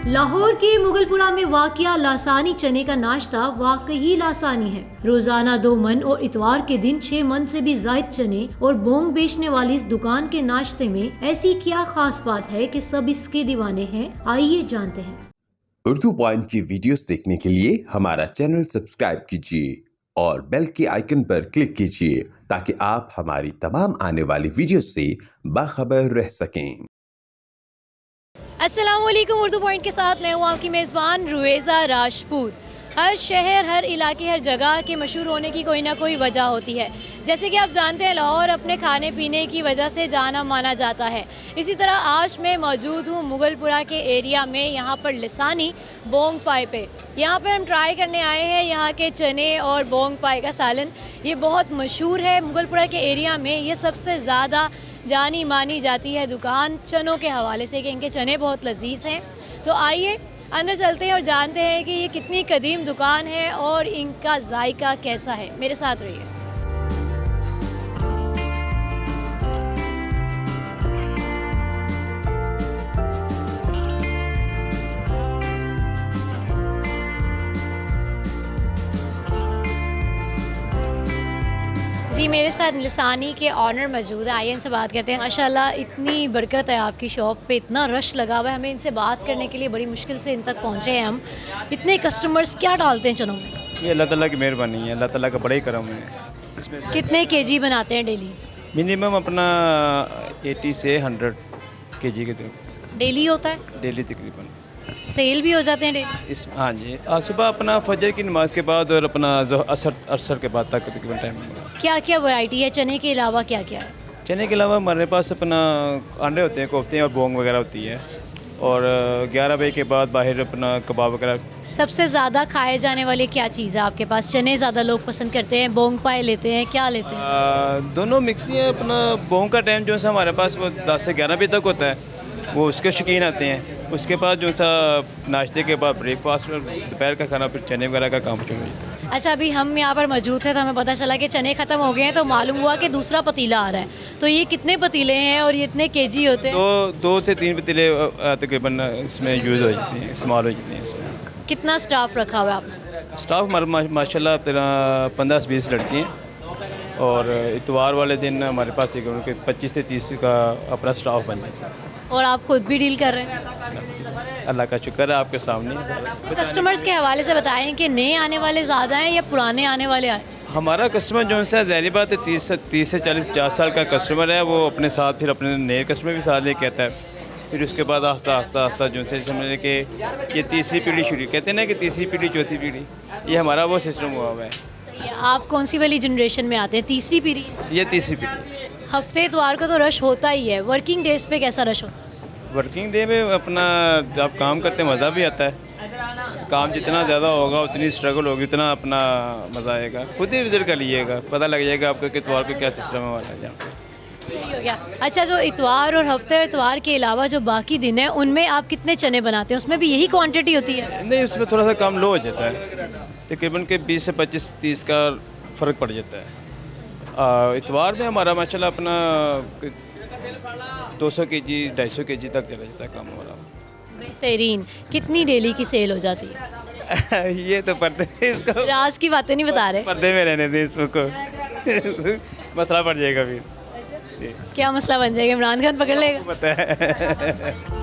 लाहौर के मुगलपुरा में वाक़िया लासानी चने का नाश्ता वाकई लासानी है। रोजाना 2 मन और इतवार के दिन 6 मन से भी जायद चने और बोंग बेचने वाली इस दुकान के नाश्ते में ऐसी क्या खास बात है कि सब इसके दीवाने हैं। आइए जानते हैं। उर्दू पॉइंट की वीडियोस देखने के लिए हमारा चैनल सब्सक्राइब कीजिए और बेल के आइकन पर क्लिक कीजिए ताकि आप हमारी तमाम आने वाली वीडियो से बाखबर रह सकें। अस्सलाम वालेकुम। उर्दू पॉइंट के साथ मैं हूँ आपकी मेज़बान रुएज़ा राजपूत। हर शहर, हर इलाके, हर जगह के मशहूर होने की कोई ना कोई वजह होती है। जैसे कि आप जानते हैं, लाहौर अपने खाने पीने की वजह से जाना माना जाता है। इसी तरह आज मैं मौजूद हूँ मुगलपुरा के एरिया में, यहाँ पर लिसानी बोंग पाए पे। यहाँ पर हम ट्राई करने आए हैं यहाँ के चने और बोंग पाए का सालन। ये बहुत मशहूर है मुगलपुरा के एरिया में। ये सबसे ज़्यादा जानी मानी जाती है दुकान चनों के हवाले से कि इनके चने बहुत लजीज हैं। तो आइए अंदर चलते हैं और जानते हैं कि ये कितनी कदीम दुकान है और इनका जायका कैसा है। मेरे साथ रहिए। जी, मेरे साथ लिसानी के ऑनर मौजूद है। आइए इनसे बात करते हैं। माशाल्लाह इतनी बरकत है आपकी शॉप पे, इतना रश लगा हुआ है। हमें इनसे बात करने के लिए बड़ी मुश्किल से इन तक पहुँचे हैं हम। इतने कस्टमर्स क्या डालते हैं चनों में? ये अल्लाह ताला की मेहरबानी है, अल्लाह ताला का बड़ा ही करम है। इसमें कितने केजी बनाते हैं डेली? मिनिमम अपना 80 से 100 kg के डेली होता है? डेली तकरीबन। सेल भी हो जाते हैं डेली? हाँ जी, सुबह अपना फजर की नमाज के बाद और अपना असर के बाद तक तकरीबन टाइम है। क्या क्या वैरायटी है चने के अलावा? क्या क्या है? चने के अलावा हमारे पास अपना अंडे होते हैं, कोफ्ते और बोंग वगैरह होती है। और 11 बजे के बाद बाहर अपना कबाब वगैरह। सबसे ज़्यादा खाए जाने वाली क्या चीज़ है आपके पास? चने ज़्यादा लोग पसंद करते हैं, बोंग पाए लेते हैं, क्या लेते हैं? दोनों मिक्स ही है। अपना बोंग का टाइम जो सा हमारे पास वो 10 से 11 बजे तक होता है, वो उसके शौकीन आते हैं। उसके बाद जो सा नाश्ते के बाद ब्रेकफास्ट और दोपहर का खाना, फिर चने वगैरह का काम शुरू हो जाता है। अच्छा, अभी हम यहाँ पर मौजूद थे तो हमें पता चला कि चने ख़त्म हो गए हैं, तो मालूम हुआ कि दूसरा पतीला आ रहा है। तो ये कितने पतीले हैं और ये इतने केजी होते हैं? 2 से 3 पतीले तकरीबन इसमें यूज़ हो जाते हैं, इस्तेमाल हो जाते हैं। इसमें कितना स्टाफ रखा हुआ है आपने? स्टाफ हमारा माशाल्लाह तेरा 15 से 20 लड़के हैं। और इतवार वाले दिन हमारे पास तकरीबन 25 से 30 का अपना स्टाफ बन जाता है। और आप खुद भी डील कर रहे हैं? अल्लाह का शुक्र है, आपके सामने। तो कस्टमर्स के हवाले से बताएं कि नए आने वाले ज़्यादा हैं या पुराने आने वाले आए? हमारा कस्टमर जो है ज़ाहिर बात है 30 से 40-50 साल का कस्टमर है। वो अपने साथ फिर अपने नए कस्टमर भी साथ लेके आता है। फिर उसके बाद आस्ता आस्ता जो है समझ के ये तीसरी पीढ़ी शुरू, कहते हैं ना कि तीसरी पीढ़ी चौथी पीढ़ी, ये हमारा वो सिस्टम हुआ हुआ है। सही है। आप कौन सी वाली जनरेशन में आते हैं? तीसरी पीढ़ी? ये तीसरी पीढ़ी। हफ्ते इतवार को तो रश होता ही है, वर्किंग डेज पे कैसा रश होता है? वर्किंग डे में अपना जब काम करते मज़ा भी आता है। काम जितना ज़्यादा होगा उतनी स्ट्रगल होगी, उतना अपना मज़ा आएगा। खुद ही विजिट कर लीजिएगा, पता लग जाएगा आपको कि इतवार को क्या सिस्टम है हमारा यहाँ। सही हो गया। अच्छा, जो इतवार और हफ्ते इतवार के अलावा जो बाकी दिन है उनमें आप कितने चने बनाते हैं? उसमें भी यही क्वांटिटी होती है? नहीं, उसमें थोड़ा सा कम लो हो जाता है, तकरीबन के 20 से 25-30 का फ़र्क पड़ जाता है। इतवार में हमारा माशाल्लाह अपना 200 kg 250 kg तक चला जाता है काम हमारा। बेहतरीन। कितनी डेली की सेल हो जाती है? ये तो पर्दे इसको राज की बातें नहीं बता रहे? पर्दे में रहने दें इसको मसला पड़ जाएगा फिर। क्या मसला बन जाएगा? इमरान खान पकड़ लेगा? पता है।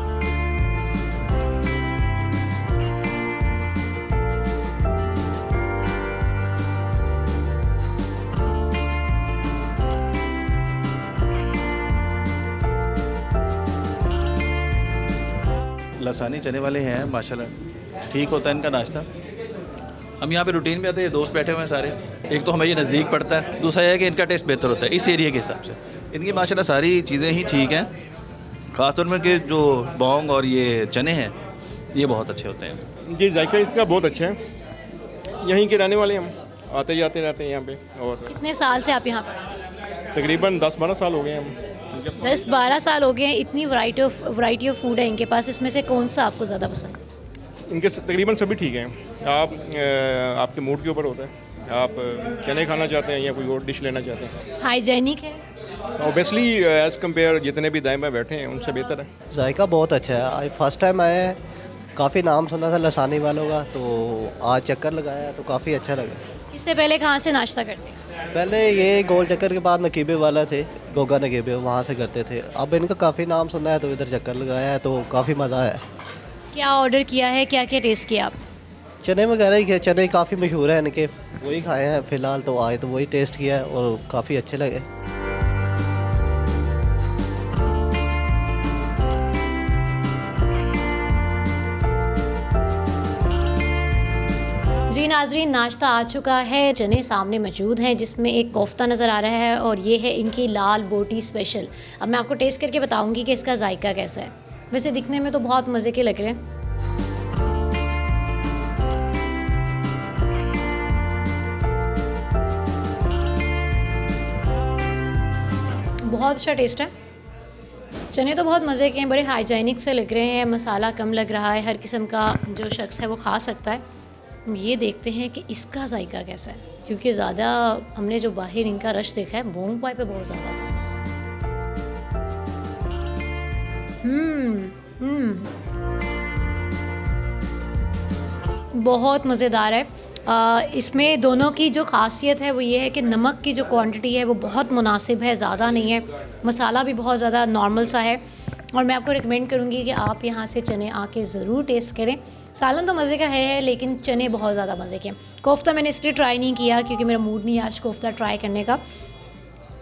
लसानी चने वाले हैं माशाल्लाह, ठीक होता है इनका नाश्ता। हम यहाँ पे रूटीन में आते हैं, दोस्त बैठे हुए हैं सारे। एक तो हमें ये नज़दीक पड़ता है, दूसरा है कि इनका टेस्ट बेहतर होता है इस एरिया के हिसाब से। इनकी माशाल्लाह सारी चीज़ें ही ठीक हैं, ख़ासतौर में कि जो बोंग और ये चने हैं ये बहुत अच्छे होते हैं। जी, जायका इसका बहुत अच्छा है। यहीं के रहने वाले हम, आते जाते रहते हैं यहाँ पे। और कितने साल से आप यहाँ पर? तकरीबन 10-12 साल हो गए हम। 10-12 साल हो गए हैं। इतनी वैरायटी ऑफ फूड है इनके पास, इसमें से कौन सा आपको ज़्यादा पसंद? इनके तकरीबन सभी ठीक हैं। आपके मूड के ऊपर होता है, आप चने खाना चाहते हैं या कोई और डिश लेना चाहते हैं। हाइजेनिक है? ऑब्वियसली एज़ कम्पेयर जितने भी दाएं बाएं बैठे हैं उनसे बेहतर है। जायका बहुत अच्छा है। आई फर्स्ट टाइम आए हैं, काफ़ी नाम सुना था लसानी वालों का, तो आज चक्कर लगाया तो काफ़ी अच्छा लगा। इससे पहले कहाँ से नाश्ता करते हैं? पहले ये गोल चक्कर के बाद नकीबे वाला थे, गोगा नकीबे, वहाँ से करते थे। अब इनका काफ़ी नाम सुना है तो इधर चक्कर लगाया है, तो काफ़ी मज़ा आया। क्या ऑर्डर किया है, क्या क्या टेस्ट किया आप? चने वगैरह ही, चने काफ़ी मशहूर हैं इनके, वही खाए हैं फ़िलहाल। तो आए तो वही टेस्ट किया है और काफ़ी अच्छे लगे। जी नाजरीन, नाश्ता आ चुका है। चने सामने मौजूद हैं जिसमें एक कोफ्ता नज़र आ रहा है और ये है इनकी लाल बोटी स्पेशल। अब मैं आपको टेस्ट करके बताऊंगी कि इसका जायका कैसा है। वैसे दिखने में तो बहुत मज़े के लग रहे हैं। बहुत अच्छा टेस्ट है। चने तो बहुत मज़े के हैं, बड़े हाइजीनिक से लग रहे हैं, मसाला कम लग रहा है, हर किस्म का जो शख्स है वो खा सकता है। ये देखते हैं कि इसका जायका कैसा है, क्योंकि ज़्यादा हमने जो बाहर इनका रश देखा है बोंग पाई पे बहुत ज़्यादा था। बहुत मज़ेदार है। इसमें दोनों की जो ख़ासियत है वो ये है कि नमक की जो क्वांटिटी है वो बहुत मुनासिब है, ज़्यादा नहीं है। मसाला भी बहुत ज़्यादा नॉर्मल सा है और मैं आपको रिकमेंड करूँगी कि आप यहाँ से चने आके ज़रूर टेस्ट करें। सालन तो मज़े का है लेकिन चने बहुत ज़्यादा मज़े के हैं। कोफ्ता मैंने इसलिए ट्राई नहीं किया क्योंकि मेरा मूड नहीं है आज कोफ्ता ट्राई करने का।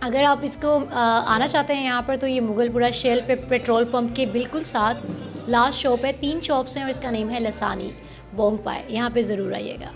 अगर आप इसको आना चाहते हैं यहाँ पर तो ये मुगलपुरा शेल पे पेट्रोल पंप के बिल्कुल साथ लास्ट शॉप है। 3 शॉप्स हैं और इसका नेम है लसानी बोंग पाए। यहाँ पे ज़रूर आइएगा।